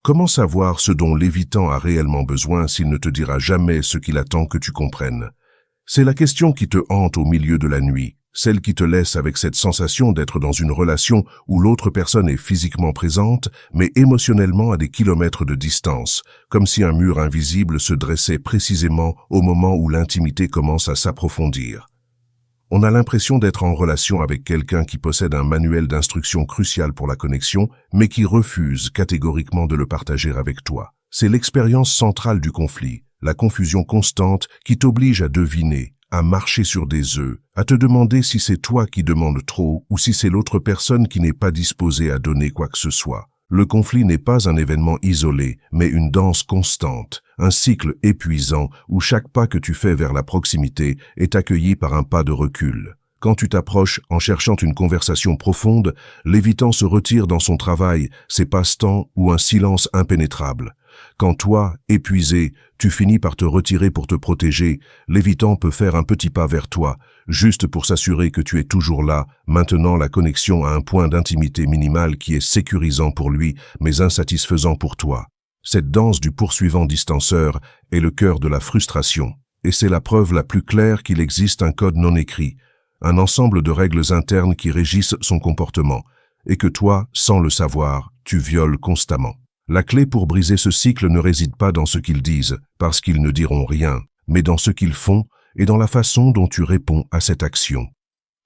Comment savoir ce dont l'évitant a réellement besoin s'il ne te dira jamais ce qu'il attend que tu comprennes? C'est la question qui te hante au milieu de la nuit, celle qui te laisse avec cette sensation d'être dans une relation où l'autre personne est physiquement présente, mais émotionnellement à des kilomètres de distance, comme si un mur invisible se dressait précisément au moment où l'intimité commence à s'approfondir. On a l'impression d'être en relation avec quelqu'un qui possède un manuel d'instructions crucial pour la connexion, mais qui refuse catégoriquement de le partager avec toi. C'est l'expérience centrale du conflit, la confusion constante qui t'oblige à deviner, à marcher sur des œufs, à te demander si c'est toi qui demandes trop ou si c'est l'autre personne qui n'est pas disposée à donner quoi que ce soit. Le conflit n'est pas un événement isolé, mais une danse constante, un cycle épuisant où chaque pas que tu fais vers la proximité est accueilli par un pas de recul. Quand tu t'approches en cherchant une conversation profonde, l'évitant se retire dans son travail, ses passe-temps ou un silence impénétrable. Quand toi, épuisé, tu finis par te retirer pour te protéger, l'évitant peut faire un petit pas vers toi, juste pour s'assurer que tu es toujours là, maintenant la connexion à un point d'intimité minimal qui est sécurisant pour lui, mais insatisfaisant pour toi. Cette danse du poursuivant distanceur est le cœur de la frustration, et c'est la preuve la plus claire qu'il existe un code non écrit, un ensemble de règles internes qui régissent son comportement, et que toi, sans le savoir, tu violes constamment. La clé pour briser ce cycle ne réside pas dans ce qu'ils disent, parce qu'ils ne diront rien, mais dans ce qu'ils font et dans la façon dont tu réponds à cette action.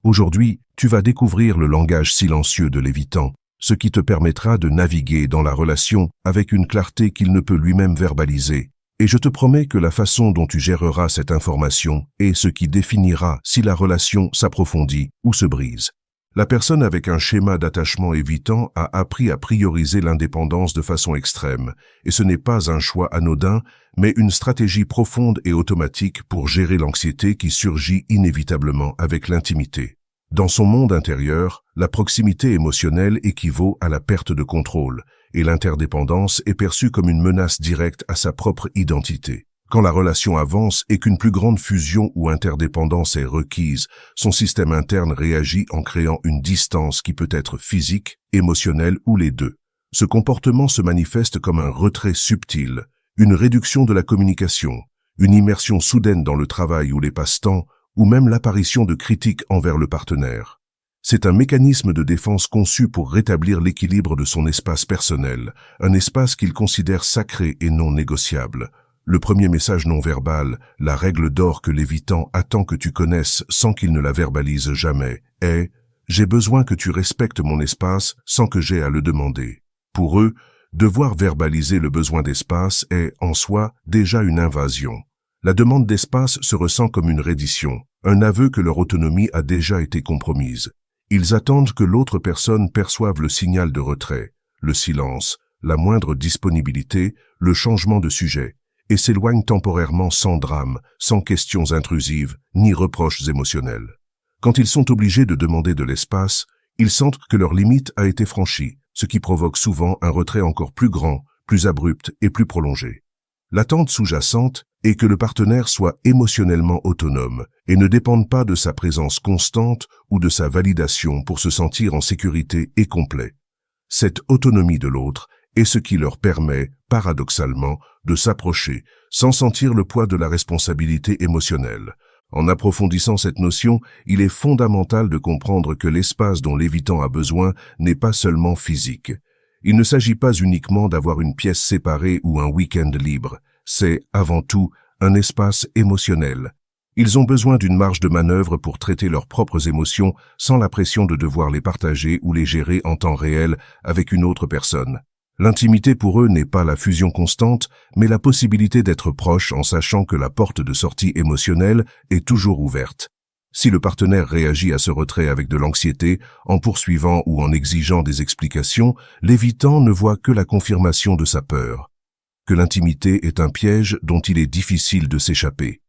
Aujourd'hui, tu vas découvrir le langage silencieux de l'évitant, ce qui te permettra de naviguer dans la relation avec une clarté qu'il ne peut lui-même verbaliser. Et je te promets que la façon dont tu géreras cette information est ce qui définira si la relation s'approfondit ou se brise. La personne avec un schéma d'attachement évitant a appris à prioriser l'indépendance de façon extrême, et ce n'est pas un choix anodin, mais une stratégie profonde et automatique pour gérer l'anxiété qui surgit inévitablement avec l'intimité. Dans son monde intérieur, la proximité émotionnelle équivaut à la perte de contrôle, et l'interdépendance est perçue comme une menace directe à sa propre identité. Quand la relation avance et qu'une plus grande fusion ou interdépendance est requise, son système interne réagit en créant une distance qui peut être physique, émotionnelle ou les deux. Ce comportement se manifeste comme un retrait subtil, une réduction de la communication, une immersion soudaine dans le travail ou les passe-temps, ou même l'apparition de critiques envers le partenaire. C'est un mécanisme de défense conçu pour rétablir l'équilibre de son espace personnel, un espace qu'il considère sacré et non négociable. Le premier message non verbal, la règle d'or que l'évitant attend que tu connaisses sans qu'il ne la verbalise jamais, est « J'ai besoin que tu respectes mon espace sans que j'aie à le demander ». Pour eux, devoir verbaliser le besoin d'espace est, en soi, déjà une invasion. La demande d'espace se ressent comme une reddition, un aveu que leur autonomie a déjà été compromise. Ils attendent que l'autre personne perçoive le signal de retrait, le silence, la moindre disponibilité, le changement de sujet, et s'éloignent temporairement sans drame, sans questions intrusives, ni reproches émotionnels. Quand ils sont obligés de demander de l'espace, ils sentent que leur limite a été franchie, ce qui provoque souvent un retrait encore plus grand, plus abrupt et plus prolongé. L'attente sous-jacente est que le partenaire soit émotionnellement autonome et ne dépende pas de sa présence constante ou de sa validation pour se sentir en sécurité et complet. Cette autonomie de l'autre est ce qui leur permet, paradoxalement, de s'approcher sans sentir le poids de la responsabilité émotionnelle. En approfondissant cette notion, il est fondamental de comprendre que l'espace dont l'évitant a besoin n'est pas seulement physique. Il ne s'agit pas uniquement d'avoir une pièce séparée ou un week-end libre. C'est, avant tout, un espace émotionnel. Ils ont besoin d'une marge de manœuvre pour traiter leurs propres émotions sans la pression de devoir les partager ou les gérer en temps réel avec une autre personne. L'intimité pour eux n'est pas la fusion constante, mais la possibilité d'être proche en sachant que la porte de sortie émotionnelle est toujours ouverte. Si le partenaire réagit à ce retrait avec de l'anxiété, en poursuivant ou en exigeant des explications, l'évitant ne voit que la confirmation de sa peur, que l'intimité est un piège dont il est difficile de s'échapper.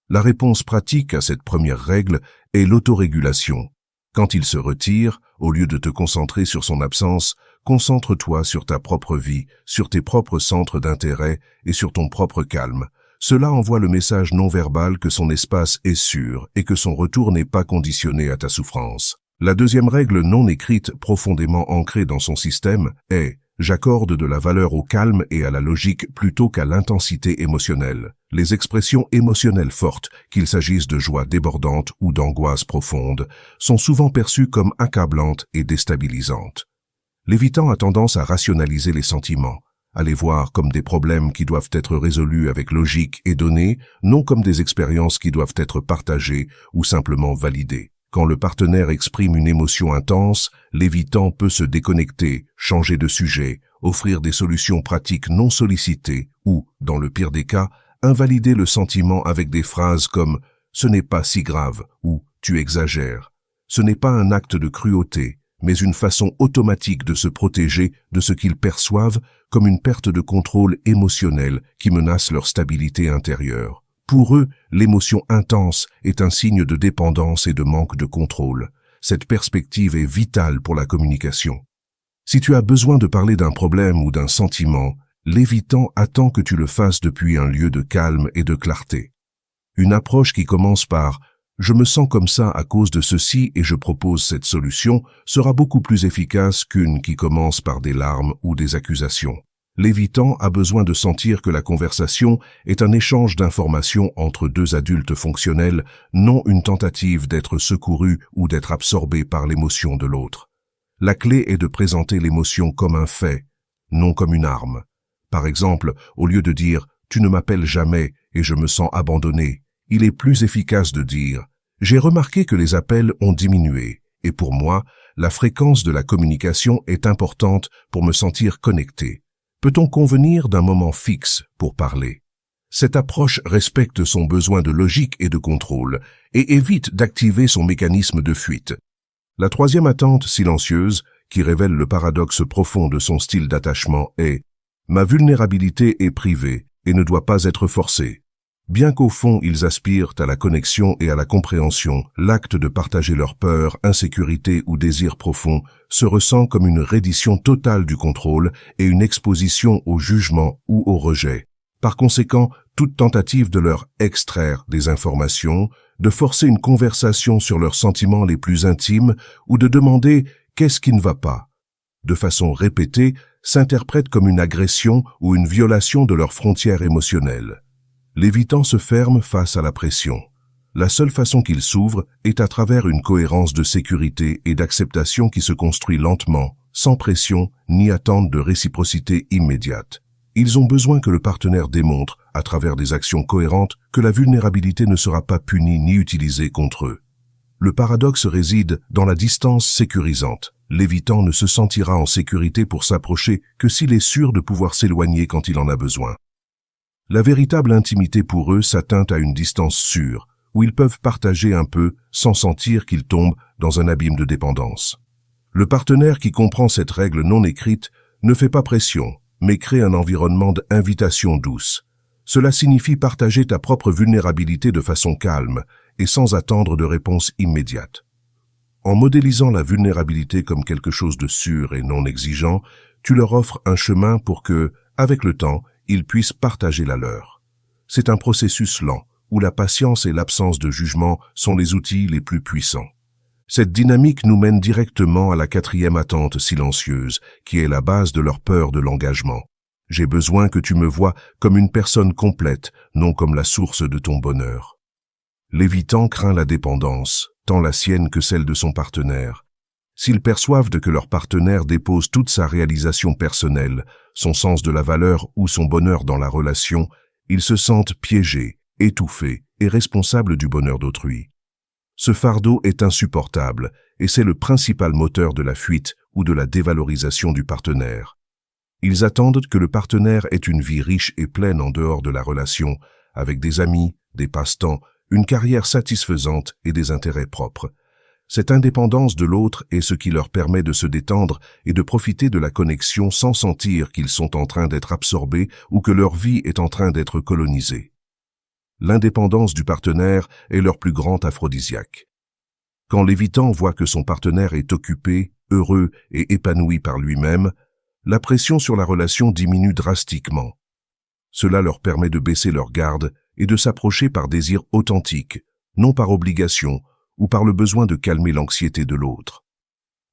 La réponse pratique à cette première règle est l'autorégulation. Quand il se retire, au lieu de te concentrer sur son absence, concentre-toi sur ta propre vie, sur tes propres centres d'intérêt et sur ton propre calme. Cela envoie le message non verbal que son espace est sûr et que son retour n'est pas conditionné à ta souffrance. La deuxième règle non écrite, profondément ancrée dans son système, est J'accorde de la valeur au calme et à la logique plutôt qu'à l'intensité émotionnelle. Les expressions émotionnelles fortes, qu'il s'agisse de joie débordante ou d'angoisse profonde, sont souvent perçues comme accablantes et déstabilisantes. L'évitant a tendance à rationaliser les sentiments, à les voir comme des problèmes qui doivent être résolus avec logique et données, non comme des expériences qui doivent être partagées ou simplement validées. Quand le partenaire exprime une émotion intense, l'évitant peut se déconnecter, changer de sujet, offrir des solutions pratiques non sollicitées ou, dans le pire des cas, invalider le sentiment avec des phrases comme « ce n'est pas si grave » ou « tu exagères ». Ce n'est pas un acte de cruauté, mais une façon automatique de se protéger de ce qu'ils perçoivent comme une perte de contrôle émotionnel qui menace leur stabilité intérieure. Pour eux, l'émotion intense est un signe de dépendance et de manque de contrôle. Cette perspective est vitale pour la communication. Si tu as besoin de parler d'un problème ou d'un sentiment, l'évitant attend que tu le fasses depuis un lieu de calme et de clarté. Une approche qui commence par « je me sens comme ça à cause de ceci et je propose cette solution » sera beaucoup plus efficace qu'une qui commence par des larmes ou des accusations. L'évitant a besoin de sentir que la conversation est un échange d'informations entre deux adultes fonctionnels, non une tentative d'être secouru ou d'être absorbé par l'émotion de l'autre. La clé est de présenter l'émotion comme un fait, non comme une arme. Par exemple, au lieu de dire « tu ne m'appelles jamais et je me sens abandonné », il est plus efficace de dire « j'ai remarqué que les appels ont diminué et pour moi, la fréquence de la communication est importante pour me sentir connecté. Peut-on convenir d'un moment fixe pour parler ?» Cette approche respecte son besoin de logique et de contrôle et évite d'activer son mécanisme de fuite. La troisième attente silencieuse, qui révèle le paradoxe profond de son style d'attachement, est « ma vulnérabilité est privée et ne doit pas être forcée ». Bien qu'au fond ils aspirent à la connexion et à la compréhension, l'acte de partager leurs peurs, insécurité ou désirs profonds se ressent comme une reddition totale du contrôle et une exposition au jugement ou au rejet. Par conséquent, toute tentative de leur extraire des informations, de forcer une conversation sur leurs sentiments les plus intimes ou de demander « qu'est-ce qui ne va pas ?», de façon répétée, s'interprète comme une agression ou une violation de leurs frontières émotionnelles. L'évitant se ferme face à la pression. La seule façon qu'il s'ouvre est à travers une cohérence de sécurité et d'acceptation qui se construit lentement, sans pression ni attente de réciprocité immédiate. Ils ont besoin que le partenaire démontre, à travers des actions cohérentes, que la vulnérabilité ne sera pas punie ni utilisée contre eux. Le paradoxe réside dans la distance sécurisante. L'évitant ne se sentira en sécurité pour s'approcher que s'il est sûr de pouvoir s'éloigner quand il en a besoin. La véritable intimité pour eux s'atteint à une distance sûre, où ils peuvent partager un peu sans sentir qu'ils tombent dans un abîme de dépendance. Le partenaire qui comprend cette règle non écrite ne fait pas pression, mais crée un environnement d'invitation douce. Cela signifie partager ta propre vulnérabilité de façon calme et sans attendre de réponse immédiate. En modélisant la vulnérabilité comme quelque chose de sûr et non exigeant, tu leur offres un chemin pour que, avec le temps, ils puissent partager la leur. C'est un processus lent, où la patience et l'absence de jugement sont les outils les plus puissants. Cette dynamique nous mène directement à la quatrième attente silencieuse, qui est la base de leur peur de l'engagement. J'ai besoin que tu me vois comme une personne complète, non comme la source de ton bonheur. L'évitant craint la dépendance, tant la sienne que celle de son partenaire. S'ils perçoivent que leur partenaire dépose toute sa réalisation personnelle, son sens de la valeur ou son bonheur dans la relation, ils se sentent piégés, étouffés et responsables du bonheur d'autrui. Ce fardeau est insupportable et c'est le principal moteur de la fuite ou de la dévalorisation du partenaire. Ils attendent que le partenaire ait une vie riche et pleine en dehors de la relation, avec des amis, des passe-temps, une carrière satisfaisante et des intérêts propres. Cette indépendance de l'autre est ce qui leur permet de se détendre et de profiter de la connexion sans sentir qu'ils sont en train d'être absorbés ou que leur vie est en train d'être colonisée. L'indépendance du partenaire est leur plus grand aphrodisiaque. Quand l'évitant voit que son partenaire est occupé, heureux et épanoui par lui-même, la pression sur la relation diminue drastiquement. Cela leur permet de baisser leur garde et de s'approcher par désir authentique, non par obligation, ou par le besoin de calmer l'anxiété de l'autre.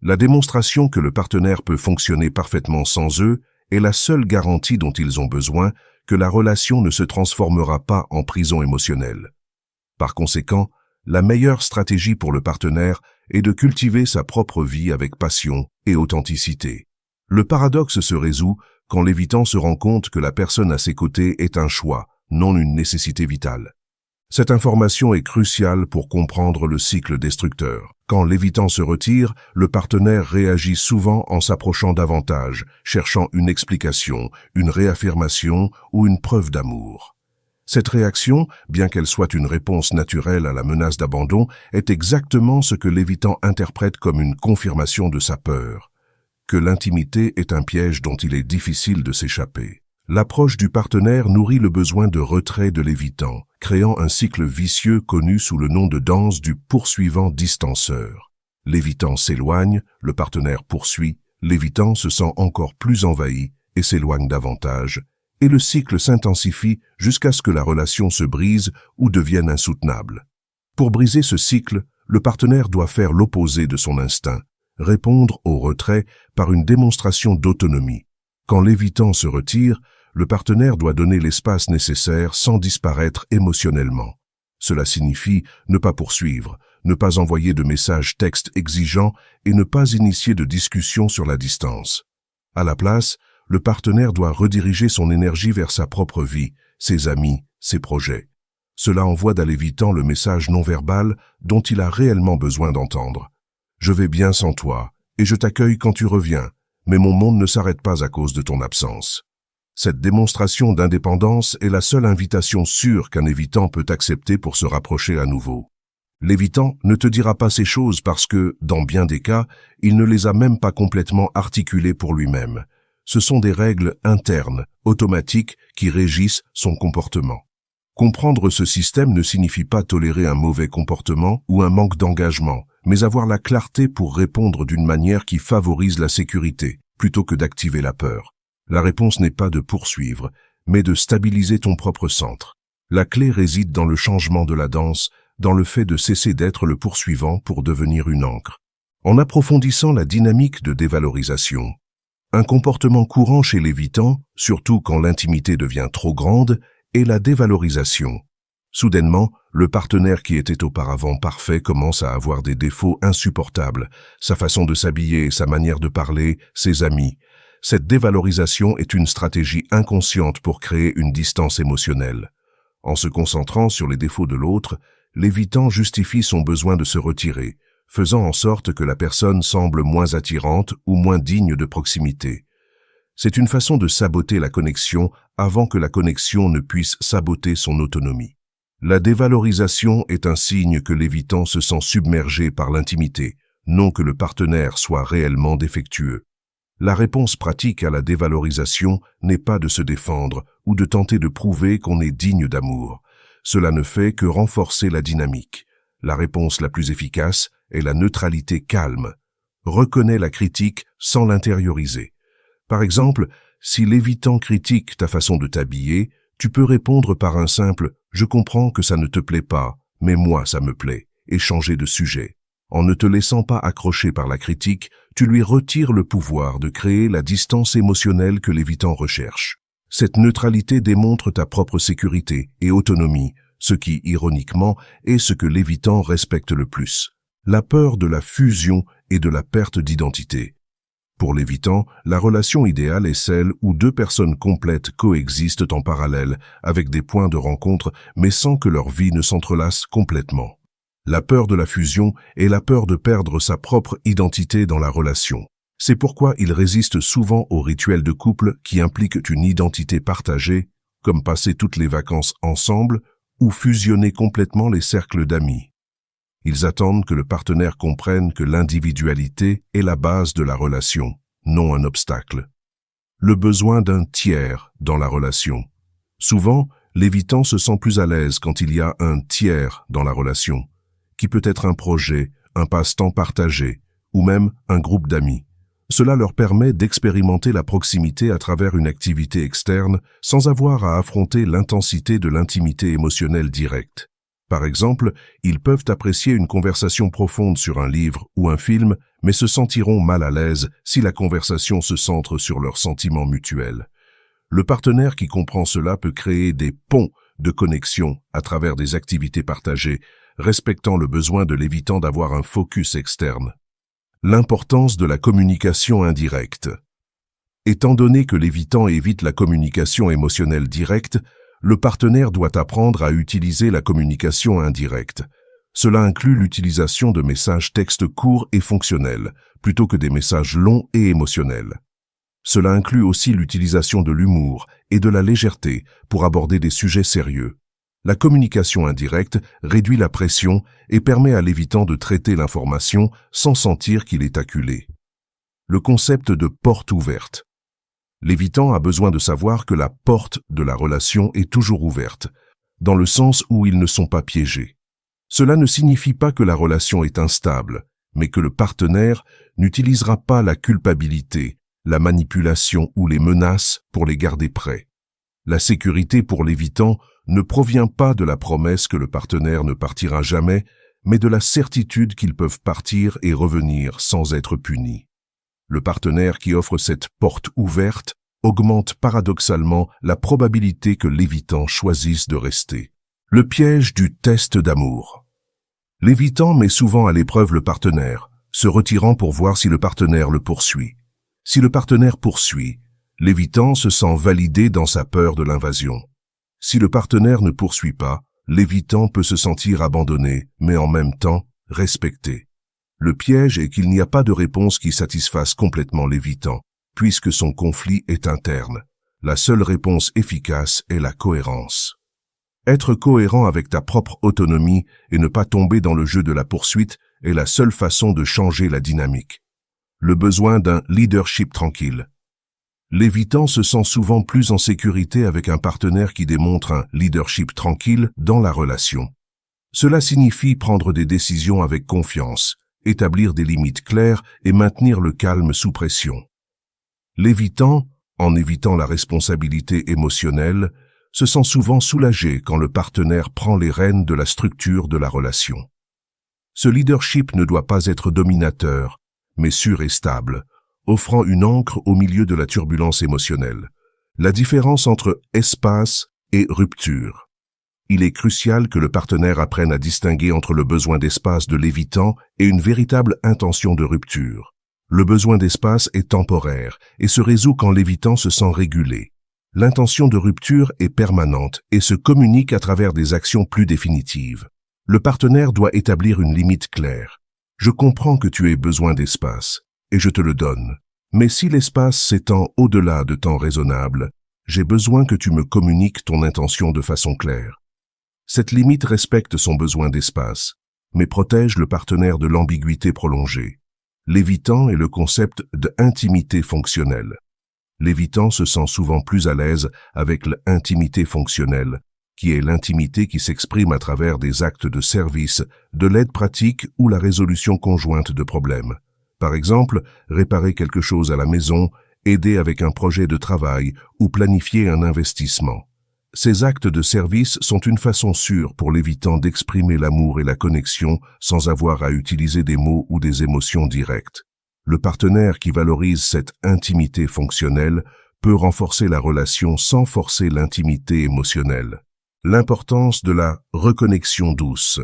La démonstration que le partenaire peut fonctionner parfaitement sans eux est la seule garantie dont ils ont besoin que la relation ne se transformera pas en prison émotionnelle. Par conséquent, la meilleure stratégie pour le partenaire est de cultiver sa propre vie avec passion et authenticité. Le paradoxe se résout quand l'évitant se rend compte que la personne à ses côtés est un choix, non une nécessité vitale. Cette information est cruciale pour comprendre le cycle destructeur. Quand l'évitant se retire, le partenaire réagit souvent en s'approchant davantage, cherchant une explication, une réaffirmation ou une preuve d'amour. Cette réaction, bien qu'elle soit une réponse naturelle à la menace d'abandon, est exactement ce que l'évitant interprète comme une confirmation de sa peur, que l'intimité est un piège dont il est difficile de s'échapper. L'approche du partenaire nourrit le besoin de retrait de l'évitant, créant un cycle vicieux connu sous le nom de danse du poursuivant distanceur. L'évitant s'éloigne, le partenaire poursuit, l'évitant se sent encore plus envahi et s'éloigne davantage, et le cycle s'intensifie jusqu'à ce que la relation se brise ou devienne insoutenable. Pour briser ce cycle, le partenaire doit faire l'opposé de son instinct, répondre au retrait par une démonstration d'autonomie. Quand l'évitant se retire, le partenaire doit donner l'espace nécessaire sans disparaître émotionnellement. Cela signifie ne pas poursuivre, ne pas envoyer de messages textes exigeants et ne pas initier de discussion sur la distance. À la place, le partenaire doit rediriger son énergie vers sa propre vie, ses amis, ses projets. Cela envoie à l'évitant le message non-verbal dont il a réellement besoin d'entendre. « Je vais bien sans toi, et je t'accueille quand tu reviens, mais mon monde ne s'arrête pas à cause de ton absence. » Cette démonstration d'indépendance est la seule invitation sûre qu'un évitant peut accepter pour se rapprocher à nouveau. L'évitant ne te dira pas ces choses parce que, dans bien des cas, il ne les a même pas complètement articulées pour lui-même. Ce sont des règles internes, automatiques, qui régissent son comportement. Comprendre ce système ne signifie pas tolérer un mauvais comportement ou un manque d'engagement, mais avoir la clarté pour répondre d'une manière qui favorise la sécurité, plutôt que d'activer la peur. La réponse n'est pas de poursuivre, mais de stabiliser ton propre centre. La clé réside dans le changement de la danse, dans le fait de cesser d'être le poursuivant pour devenir une ancre. En approfondissant la dynamique de dévalorisation, un comportement courant chez l'évitant, surtout quand l'intimité devient trop grande, est la dévalorisation. Soudainement, le partenaire qui était auparavant parfait commence à avoir des défauts insupportables, sa façon de s'habiller, sa manière de parler, ses amis. Cette dévalorisation est une stratégie inconsciente pour créer une distance émotionnelle. En se concentrant sur les défauts de l'autre, l'évitant justifie son besoin de se retirer, faisant en sorte que la personne semble moins attirante ou moins digne de proximité. C'est une façon de saboter la connexion avant que la connexion ne puisse saboter son autonomie. La dévalorisation est un signe que l'évitant se sent submergé par l'intimité, non que le partenaire soit réellement défectueux. La réponse pratique à la dévalorisation n'est pas de se défendre ou de tenter de prouver qu'on est digne d'amour. Cela ne fait que renforcer la dynamique. La réponse la plus efficace est la neutralité calme. Reconnais la critique sans l'intérioriser. Par exemple, si l'évitant critique ta façon de t'habiller, tu peux répondre par un simple « Je comprends que ça ne te plaît pas, mais moi ça me plaît » et changer de sujet. En ne te laissant pas accrocher par la critique, tu lui retires le pouvoir de créer la distance émotionnelle que l'évitant recherche. Cette neutralité démontre ta propre sécurité et autonomie, ce qui, ironiquement, est ce que l'évitant respecte le plus. La peur de la fusion et de la perte d'identité. Pour l'évitant, la relation idéale est celle où deux personnes complètes coexistent en parallèle, avec des points de rencontre, mais sans que leur vie ne s'entrelace complètement. La peur de la fusion est la peur de perdre sa propre identité dans la relation. C'est pourquoi il résiste souvent aux rituels de couple qui impliquent une identité partagée, comme passer toutes les vacances ensemble ou fusionner complètement les cercles d'amis. Ils attendent que le partenaire comprenne que l'individualité est la base de la relation, non un obstacle. Le besoin d'un tiers dans la relation. Souvent, l'évitant se sent plus à l'aise quand il y a un tiers dans la relation, qui peut être un projet, un passe-temps partagé, ou même un groupe d'amis. Cela leur permet d'expérimenter la proximité à travers une activité externe sans avoir à affronter l'intensité de l'intimité émotionnelle directe. Par exemple, ils peuvent apprécier une conversation profonde sur un livre ou un film, mais se sentiront mal à l'aise si la conversation se centre sur leurs sentiments mutuels. Le partenaire qui comprend cela peut créer des ponts de connexion à travers des activités partagées, respectant le besoin de l'évitant d'avoir un focus externe. L'importance de la communication indirecte. Étant donné que l'évitant évite la communication émotionnelle directe, le partenaire doit apprendre à utiliser la communication indirecte. Cela inclut l'utilisation de messages textes courts et fonctionnels, plutôt que des messages longs et émotionnels. Cela inclut aussi l'utilisation de l'humour et de la légèreté pour aborder des sujets sérieux. La communication indirecte réduit la pression et permet à l'évitant de traiter l'information sans sentir qu'il est acculé. Le concept de porte ouverte. L'évitant a besoin de savoir que la porte de la relation est toujours ouverte, dans le sens où ils ne sont pas piégés. Cela ne signifie pas que la relation est instable, mais que le partenaire n'utilisera pas la culpabilité, la manipulation ou les menaces pour les garder prêts. La sécurité pour l'évitant ne provient pas de la promesse que le partenaire ne partira jamais, mais de la certitude qu'ils peuvent partir et revenir sans être punis. Le partenaire qui offre cette porte ouverte augmente paradoxalement la probabilité que l'évitant choisisse de rester. Le piège du test d'amour. L'évitant met souvent à l'épreuve le partenaire, se retirant pour voir si le partenaire le poursuit. Si le partenaire poursuit, l'évitant se sent validé dans sa peur de l'invasion. Si le partenaire ne poursuit pas, l'évitant peut se sentir abandonné, mais en même temps respecté. Le piège est qu'il n'y a pas de réponse qui satisfasse complètement l'évitant, puisque son conflit est interne. La seule réponse efficace est la cohérence. Être cohérent avec ta propre autonomie et ne pas tomber dans le jeu de la poursuite est la seule façon de changer la dynamique. Le besoin d'un leadership tranquille. L'évitant se sent souvent plus en sécurité avec un partenaire qui démontre un leadership tranquille dans la relation. Cela signifie prendre des décisions avec confiance, établir des limites claires et maintenir le calme sous pression. L'évitant, en évitant la responsabilité émotionnelle, se sent souvent soulagé quand le partenaire prend les rênes de la structure de la relation. Ce leadership ne doit pas être dominateur, mais sûr et stable, offrant une ancre au milieu de la turbulence émotionnelle. La différence entre espace et rupture. Il est crucial que le partenaire apprenne à distinguer entre le besoin d'espace de l'évitant et une véritable intention de rupture. Le besoin d'espace est temporaire et se résout quand l'évitant se sent régulé. L'intention de rupture est permanente et se communique à travers des actions plus définitives. Le partenaire doit établir une limite claire. Je comprends que tu aies besoin d'espace, et je te le donne. Mais si l'espace s'étend au-delà de temps raisonnable, j'ai besoin que tu me communiques ton intention de façon claire. Cette limite respecte son besoin d'espace, mais protège le partenaire de l'ambiguïté prolongée. L'évitant est le concept d'intimité fonctionnelle. L'évitant se sent souvent plus à l'aise avec l'intimité fonctionnelle, qui est l'intimité qui s'exprime à travers des actes de service, de l'aide pratique ou la résolution conjointe de problèmes. Par exemple, réparer quelque chose à la maison, aider avec un projet de travail ou planifier un investissement. Ces actes de service sont une façon sûre pour l'évitant d'exprimer l'amour et la connexion sans avoir à utiliser des mots ou des émotions directes. Le partenaire qui valorise cette intimité fonctionnelle peut renforcer la relation sans forcer l'intimité émotionnelle. L'importance de la reconnexion douce.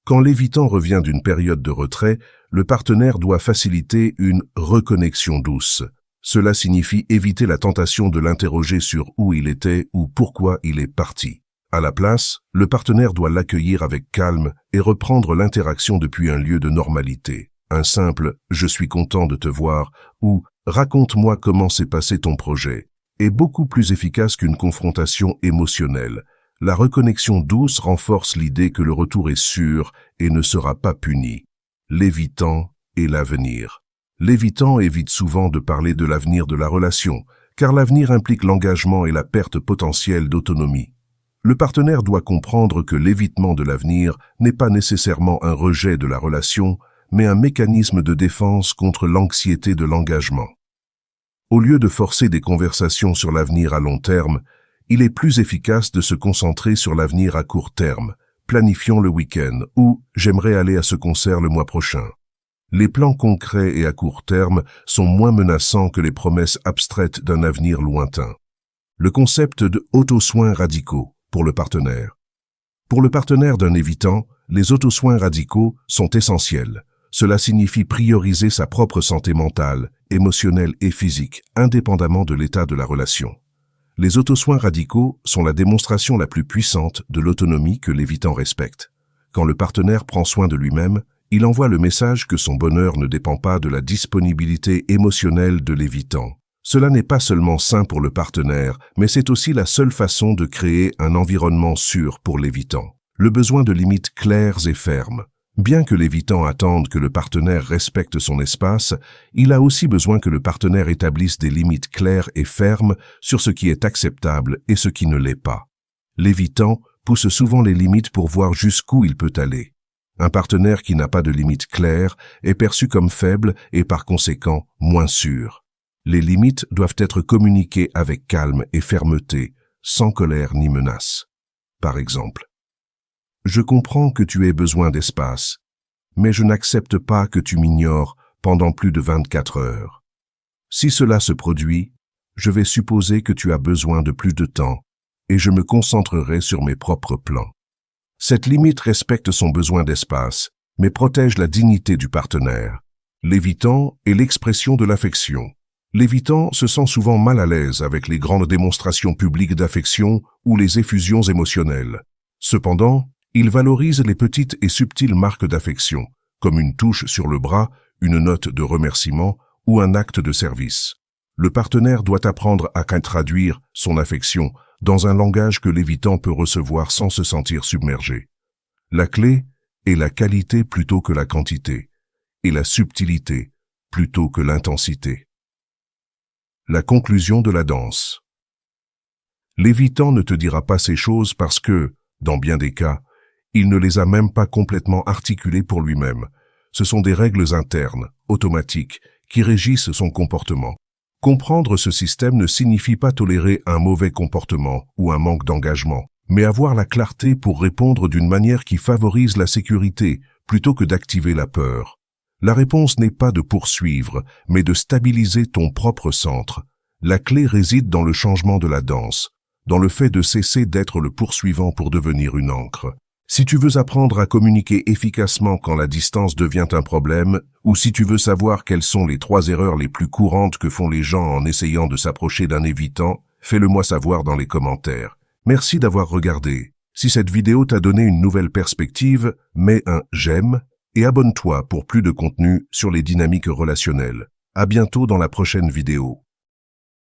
Quand l'évitant revient d'une période de retrait, le partenaire doit faciliter une reconnexion douce. Cela signifie éviter la tentation de l'interroger sur où il était ou pourquoi il est parti. À la place, le partenaire doit l'accueillir avec calme et reprendre l'interaction depuis un lieu de normalité. Un simple « je suis content de te voir » ou « raconte-moi comment s'est passé ton projet » est beaucoup plus efficace qu'une confrontation émotionnelle. La reconnexion douce renforce l'idée que le retour est sûr et ne sera pas puni. L'évitant et l'avenir. L'évitant évite souvent de parler de l'avenir de la relation, car l'avenir implique l'engagement et la perte potentielle d'autonomie. Le partenaire doit comprendre que l'évitement de l'avenir n'est pas nécessairement un rejet de la relation, mais un mécanisme de défense contre l'anxiété de l'engagement. Au lieu de forcer des conversations sur l'avenir à long terme, il est plus efficace de se concentrer sur l'avenir à court terme, planifions le week-end ou j'aimerais aller à ce concert le mois prochain. Les plans concrets et à court terme sont moins menaçants que les promesses abstraites d'un avenir lointain. Le concept de auto-soins radicaux pour le partenaire. Pour le partenaire d'un évitant, les auto-soins radicaux sont essentiels. Cela signifie prioriser sa propre santé mentale, émotionnelle et physique, indépendamment de l'état de la relation. Les auto-soins radicaux sont la démonstration la plus puissante de l'autonomie que l'évitant respecte. Quand le partenaire prend soin de lui-même, il envoie le message que son bonheur ne dépend pas de la disponibilité émotionnelle de l'évitant. Cela n'est pas seulement sain pour le partenaire, mais c'est aussi la seule façon de créer un environnement sûr pour l'évitant. Le besoin de limites claires et fermes. Bien que l'évitant attende que le partenaire respecte son espace, il a aussi besoin que le partenaire établisse des limites claires et fermes sur ce qui est acceptable et ce qui ne l'est pas. L'évitant pousse souvent les limites pour voir jusqu'où il peut aller. Un partenaire qui n'a pas de limites claires est perçu comme faible et par conséquent moins sûr. Les limites doivent être communiquées avec calme et fermeté, sans colère ni menace. Par exemple, je comprends que tu aies besoin d'espace, mais je n'accepte pas que tu m'ignores pendant plus de 24 heures. Si cela se produit, je vais supposer que tu as besoin de plus de temps et je me concentrerai sur mes propres plans. Cette limite respecte son besoin d'espace, mais protège la dignité du partenaire. L'évitant est l'expression de l'affection. L'évitant se sent souvent mal à l'aise avec les grandes démonstrations publiques d'affection ou les effusions émotionnelles. Cependant, il valorise les petites et subtiles marques d'affection, comme une touche sur le bras, une note de remerciement ou un acte de service. Le partenaire doit apprendre à traduire son affection dans un langage que l'évitant peut recevoir sans se sentir submergé. La clé est la qualité plutôt que la quantité, et la subtilité plutôt que l'intensité. La conclusion de la danse. L'évitant ne te dira pas ces choses parce que, dans bien des cas, il ne les a même pas complètement articulées pour lui-même. Ce sont des règles internes, automatiques, qui régissent son comportement. Comprendre ce système ne signifie pas tolérer un mauvais comportement ou un manque d'engagement, mais avoir la clarté pour répondre d'une manière qui favorise la sécurité plutôt que d'activer la peur. La réponse n'est pas de poursuivre, mais de stabiliser ton propre centre. La clé réside dans le changement de la danse, dans le fait de cesser d'être le poursuivant pour devenir une ancre. Si tu veux apprendre à communiquer efficacement quand la distance devient un problème, ou si tu veux savoir quelles sont les 3 erreurs les plus courantes que font les gens en essayant de s'approcher d'un évitant, fais-le-moi savoir dans les commentaires. Merci d'avoir regardé. Si cette vidéo t'a donné une nouvelle perspective, mets un « j'aime » et abonne-toi pour plus de contenu sur les dynamiques relationnelles. À bientôt dans la prochaine vidéo.